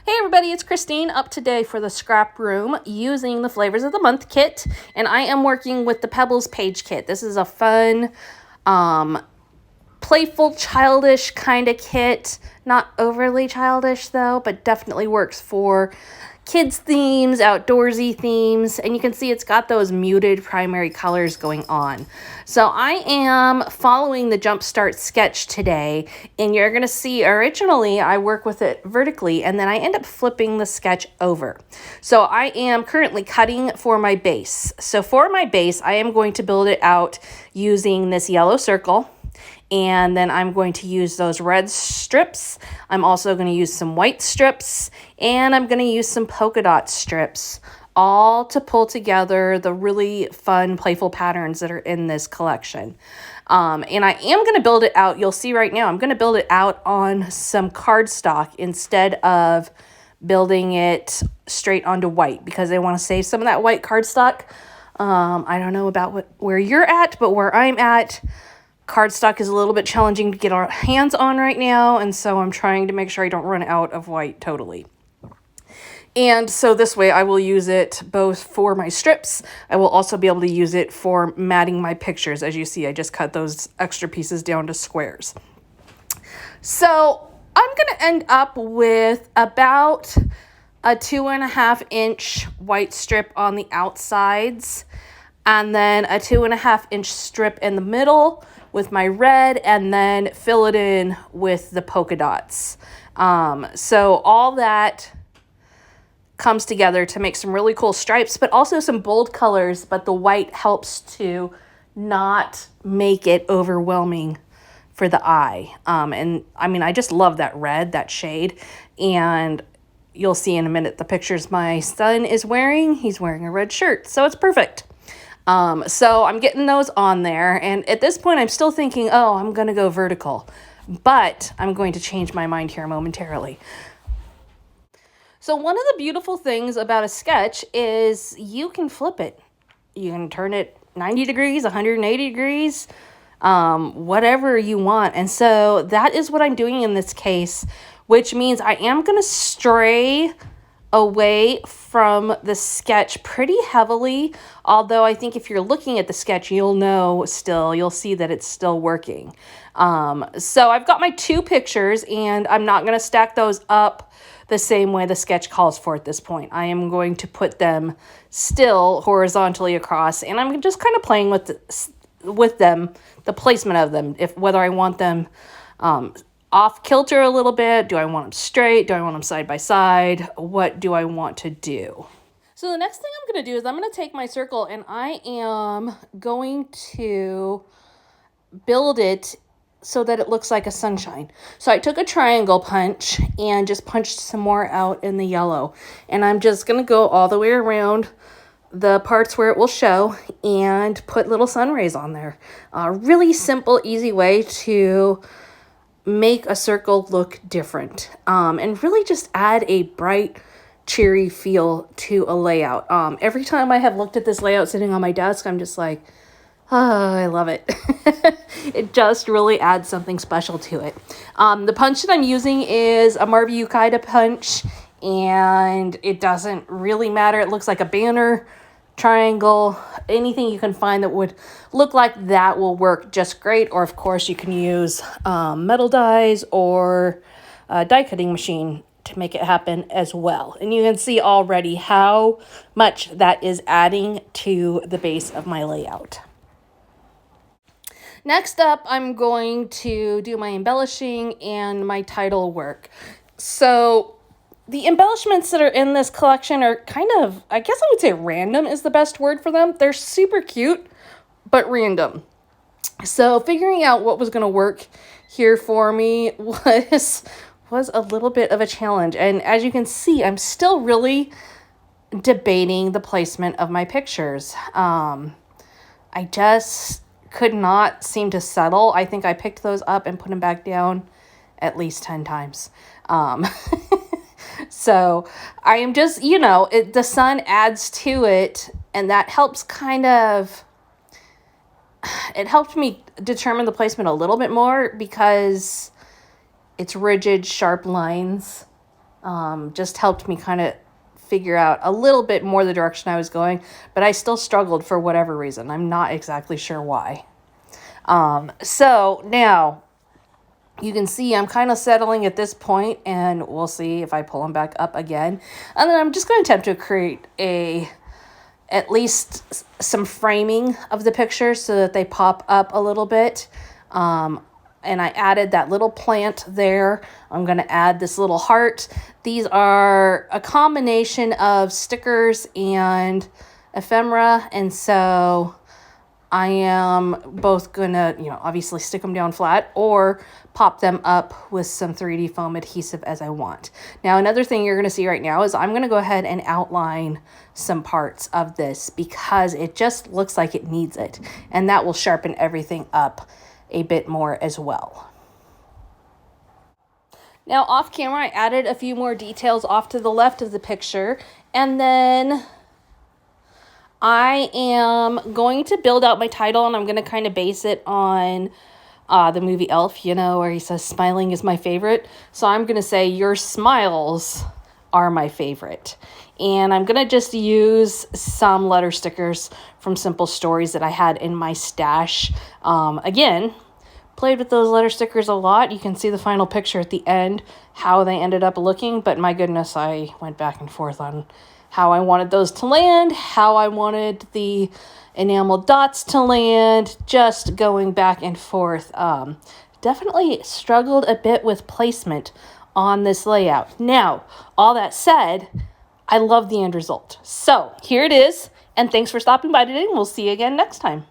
Hey everybody, it's Christine up today for the scrap room using the Flavors of the Month kit, and I am working with the Pebbles Page kit. This is a fun, playful, childish kind of kit. Not overly childish though, but definitely works for kids themes, outdoorsy themes, and you can see it's got those muted primary colors going on. So I am following the Jumpstart sketch today, and you're going to see originally I work with it vertically and then I end up flipping the sketch over. So I am currently cutting for my base. So for my base, I am going to build it out using this yellow circle. And then I'm going to use those red strips. I'm also going to use some white strips, and I'm going to use some polka dot strips, all to pull together the really fun, playful patterns that are in this collection. And I am going to build it out. You'll see right now, I'm going to build it out on some cardstock instead of building it straight onto white because I want to save some of that white cardstock. I don't know about where you're at, but where I'm at, cardstock is a little bit challenging to get our hands on right now, and so I'm trying to make sure I don't run out of white totally. And so this way I will use it both for my strips. I will also be able to use it for matting my pictures. As you see, I just cut those extra pieces down to squares. So I'm going to end up with about a 2.5 inch white strip on the outsides, and then a 2.5 inch strip in the middle with my red, and then fill it in with the polka dots. So all that comes together to make some really cool stripes, but also some bold colors, but the white helps to not make it overwhelming for the eye. And I mean, I just love that red, that shade, and you'll see in a minute the pictures my son is wearing. He's wearing a red shirt, so it's perfect. So I'm getting those on there, and at this point I'm still thinking, oh, I'm going to go vertical, but I'm going to change my mind here momentarily. So one of the beautiful things about a sketch is you can flip it. You can turn it 90 degrees, 180 degrees, whatever you want. And so that is what I'm doing in this case, which means I am going to stray away from the sketch pretty heavily, although I think if you're looking at the sketch, you'll see that it's still working. So I've got my two pictures, and I'm not going to stack those up the same way the sketch calls for at this point. I am going to put them still horizontally across, and I'm just kind of playing with them, the placement of them, whether I want them off kilter a little bit. Do I want them straight? Do I want them side by side? What do I want to do? So the next thing I'm going to do is I'm going to take my circle, and I am going to build it so that it looks like a sunshine. So I took a triangle punch and just punched some more out in the yellow. And I'm just going to go all the way around the parts where it will show and put little sun rays on there. Really simple, easy way to make a circle look different, and really just add a bright, cheery feel to a layout. Every time I have looked at this layout sitting on my desk, I'm just like, oh, I love it. It just really adds something special to it. The punch that I'm using is a Marvy Ukaida punch, and it doesn't really matter. It looks like a banner, triangle, anything you can find that would look like that will work just great. Or of course you can use metal dies or a die cutting machine to make it happen as well. And you can see already how much that is adding to the base of my layout. Next up, I'm going to do my embellishing and my title work. So the embellishments that are in this collection are kind of, I guess I would say random is the best word for them. They're super cute, but random. So figuring out what was going to work here for me was a little bit of a challenge. And as you can see, I'm still really debating the placement of my pictures. I just could not seem to settle. I think I picked those up and put them back down at least 10 times. So I am just, the sun adds to it, and that helps it helped me determine the placement a little bit more because it's rigid, sharp lines just helped me kind of figure out a little bit more the direction I was going, but I still struggled for whatever reason. I'm not exactly sure why. So now you can see I'm kind of settling at this point, and we'll see if I pull them back up again. And then I'm just going to attempt to create at least some framing of the pictures so that they pop up a little bit. And I added that little plant there. I'm going to add this little heart. These are a combination of stickers and ephemera, and so I am both going to, obviously stick them down flat or pop them up with some 3D foam adhesive as I want. Now, another thing you're going to see right now is I'm going to go ahead and outline some parts of this because it just looks like it needs it, and that will sharpen everything up a bit more as well. Now, off camera, I added a few more details off to the left of the picture, and then I am going to build out my title, and I'm going to kind of base it on the movie Elf, where he says smiling is my favorite. So I'm going to say your smiles are my favorite. And I'm going to just use some letter stickers from Simple Stories that I had in my stash. Again, played with those letter stickers a lot. You can see the final picture at the end, how they ended up looking. But my goodness, I went back and forth on how I wanted those to land, how I wanted the enamel dots to land, just going back and forth. Definitely struggled a bit with placement on this layout. Now, all that said, I love the end result. So here it is, and thanks for stopping by today, and we'll see you again next time.